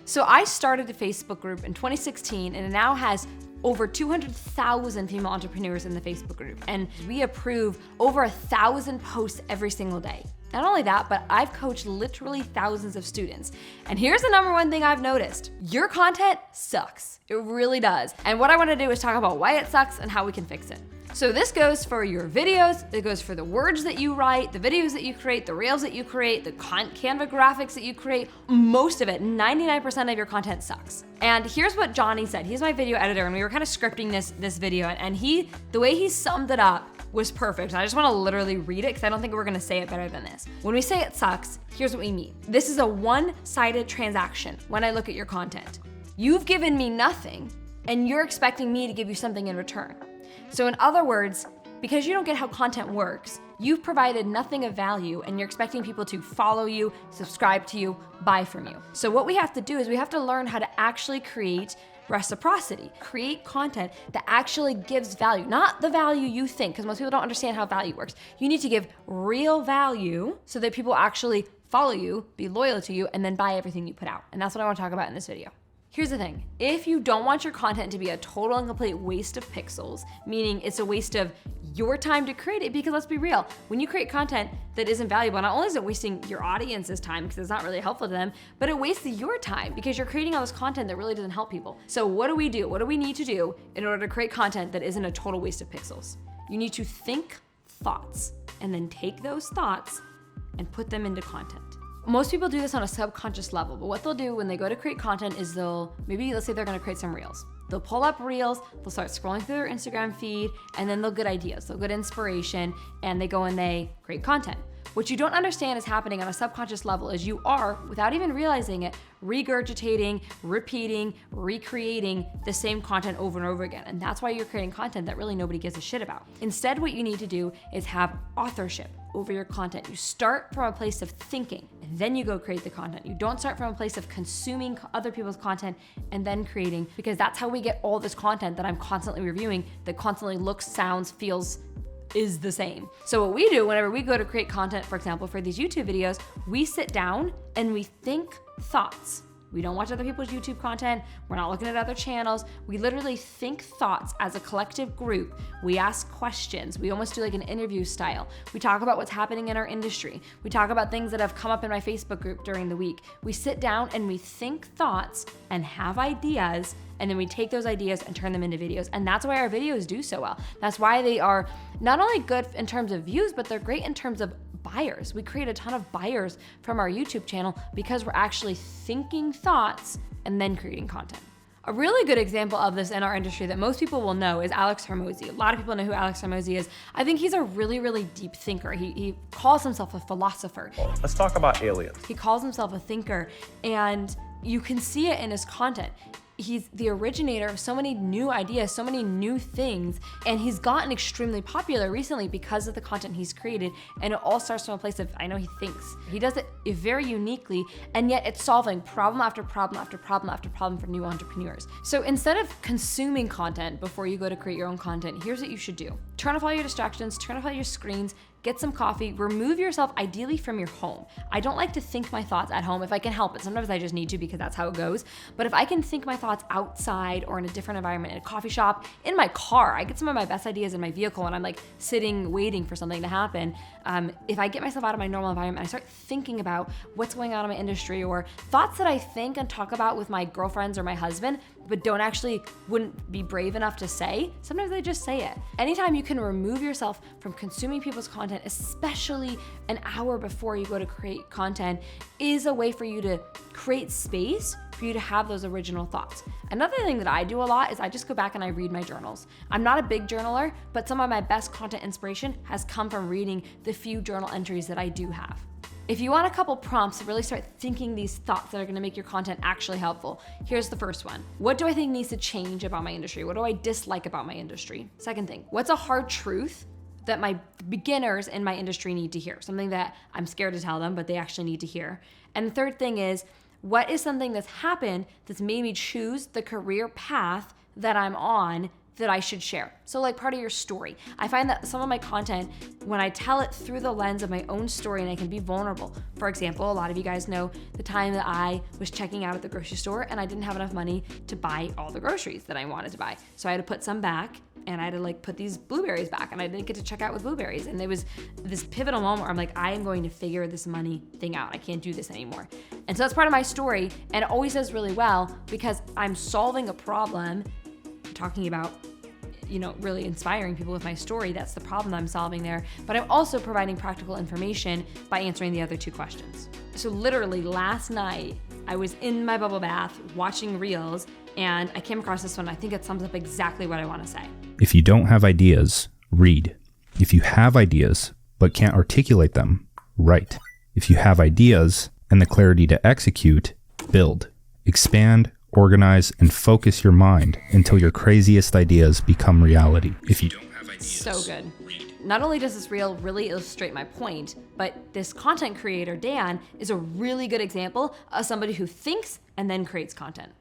So I started a Facebook group in 2016 and it now has over 200,000 female entrepreneurs in the Facebook group. And we approve over 1,000 posts every single day. Not only that, but I've coached literally thousands of students. And here's the number one thing I've noticed. Your content sucks. It really does. And what I want to do is talk about why it sucks and how we can fix it. So this goes for your videos, it goes for the words that you write, the videos that you create, the reels that you create, the Canva graphics that you create. Most of it, 99% of your content sucks. And here's what Johnny said. He's my video editor and we were kind of scripting this video and the way he summed it up was perfect. And I just want to literally read it because I don't think we're going to say it better than this. When we say it sucks, here's what we mean. This is a one-sided transaction when I look at your content. You've given me nothing and you're expecting me to give you something in return. So in other words, because you don't get how content works, you've provided nothing of value and you're expecting people to follow you, subscribe to you, buy from you. So what we have to do is we have to learn how to actually create reciprocity, create content that actually gives value, not the value you think, because most people don't understand how value works. You need to give real value so that people actually follow you, be loyal to you, and then buy everything you put out. And that's what I want to talk about in this video. Here's the thing, if you don't want your content to be a total and complete waste of pixels, meaning it's a waste of your time to create it, because let's be real, when you create content that isn't valuable, not only is it wasting your audience's time because it's not really helpful to them, but it wastes your time because you're creating all this content that really doesn't help people. So what do we do? What do we need to do in order to create content that isn't a total waste of pixels? You need to think thoughts and then take those thoughts and put them into content. Most people do this on a subconscious level, but what they'll do when they go to create content is let's say they're gonna create some reels. They'll pull up reels, they'll start scrolling through their Instagram feed, and then they'll get ideas, they'll get inspiration, and they go and they create content. What you don't understand is happening on a subconscious level is you are, without even realizing it, regurgitating, repeating, recreating the same content over and over again. And that's why you're creating content that really nobody gives a shit about. Instead, what you need to do is have authorship over your content. You start from a place of thinking, and then you go create the content. You don't start from a place of consuming other people's content and then creating, because that's how we get all this content that I'm constantly reviewing that constantly looks, sounds, feels, is the same. So what we do whenever we go to create content, for example, for these YouTube videos, we sit down and we think thoughts. We don't watch other people's YouTube content. We're not looking at other channels. We literally think thoughts as a collective group. We ask questions. We almost do like an interview style. We talk about what's happening in our industry. We talk about things that have come up in my Facebook group during the week. We sit down and we think thoughts and have ideas, and then we take those ideas and turn them into videos. And that's why our videos do so well. That's why they are not only good in terms of views, but they're great in terms of buyers. We create a ton of buyers from our YouTube channel because we're actually thinking thoughts and then creating content. A really good example of this in our industry that most people will know is Alex Hormozi. A lot of people know who Alex Hormozi is. I think he's a really, really deep thinker. He calls himself a philosopher. Let's talk about aliens. He calls himself a thinker, and you can see it in his content. He's the originator of so many new ideas, so many new things, and he's gotten extremely popular recently because of the content he's created, and it all starts from a place of, I know he thinks. He does it very uniquely, and yet it's solving problem after problem after problem after problem for new entrepreneurs. So instead of consuming content before you go to create your own content, here's what you should do. Turn off all your distractions, turn off all your screens, get some coffee, remove yourself ideally from your home. I don't like to think my thoughts at home if I can help it. Sometimes I just need to because that's how it goes. But if I can think my thoughts outside or in a different environment, in a coffee shop, in my car, I get some of my best ideas in my vehicle when I'm like sitting, waiting for something to happen. If I get myself out of my normal environment, I start thinking about what's going on in my industry or thoughts that I think and talk about with my girlfriends or my husband, but wouldn't be brave enough to say, sometimes I just say it. Anytime you can remove yourself from consuming people's content, especially an hour before you go to create content, is a way for you to create space for you to have those original thoughts. Another thing that I do a lot is I just go back and I read my journals. I'm not a big journaler, but some of my best content inspiration has come from reading the few journal entries that I do have. If you want a couple prompts to really start thinking these thoughts that are gonna make your content actually helpful, here's the first one. What do I think needs to change about my industry? What do I dislike about my industry? Second thing, what's a hard truth that my beginners in my industry need to hear? Something that I'm scared to tell them, but they actually need to hear. And the third thing is, what is something that's happened that's made me choose the career path that I'm on that I should share. So like part of your story. I find that some of my content, when I tell it through the lens of my own story and I can be vulnerable. For example, a lot of you guys know the time that I was checking out at the grocery store and I didn't have enough money to buy all the groceries that I wanted to buy. So I had to put some back and I had to like put these blueberries back and I didn't get to check out with blueberries. And there was this pivotal moment where I'm like, I am going to figure this money thing out. I can't do this anymore. And so that's part of my story. And it always does really well because I'm solving a problem, talking about, really inspiring people with my story. That's the problem I'm solving there. But I'm also providing practical information by answering the other two questions. So literally last night, I was in my bubble bath watching reels and I came across this one. I think it sums up exactly what I want to say. If you don't have ideas, read. If you have ideas but can't articulate them, write. If you have ideas and the clarity to execute, build. Expand, organize, and focus your mind until your craziest ideas become reality. If you don't have ideas, so good. Not only does this reel really illustrate my point, but this content creator, Dan, is a really good example of somebody who thinks and then creates content.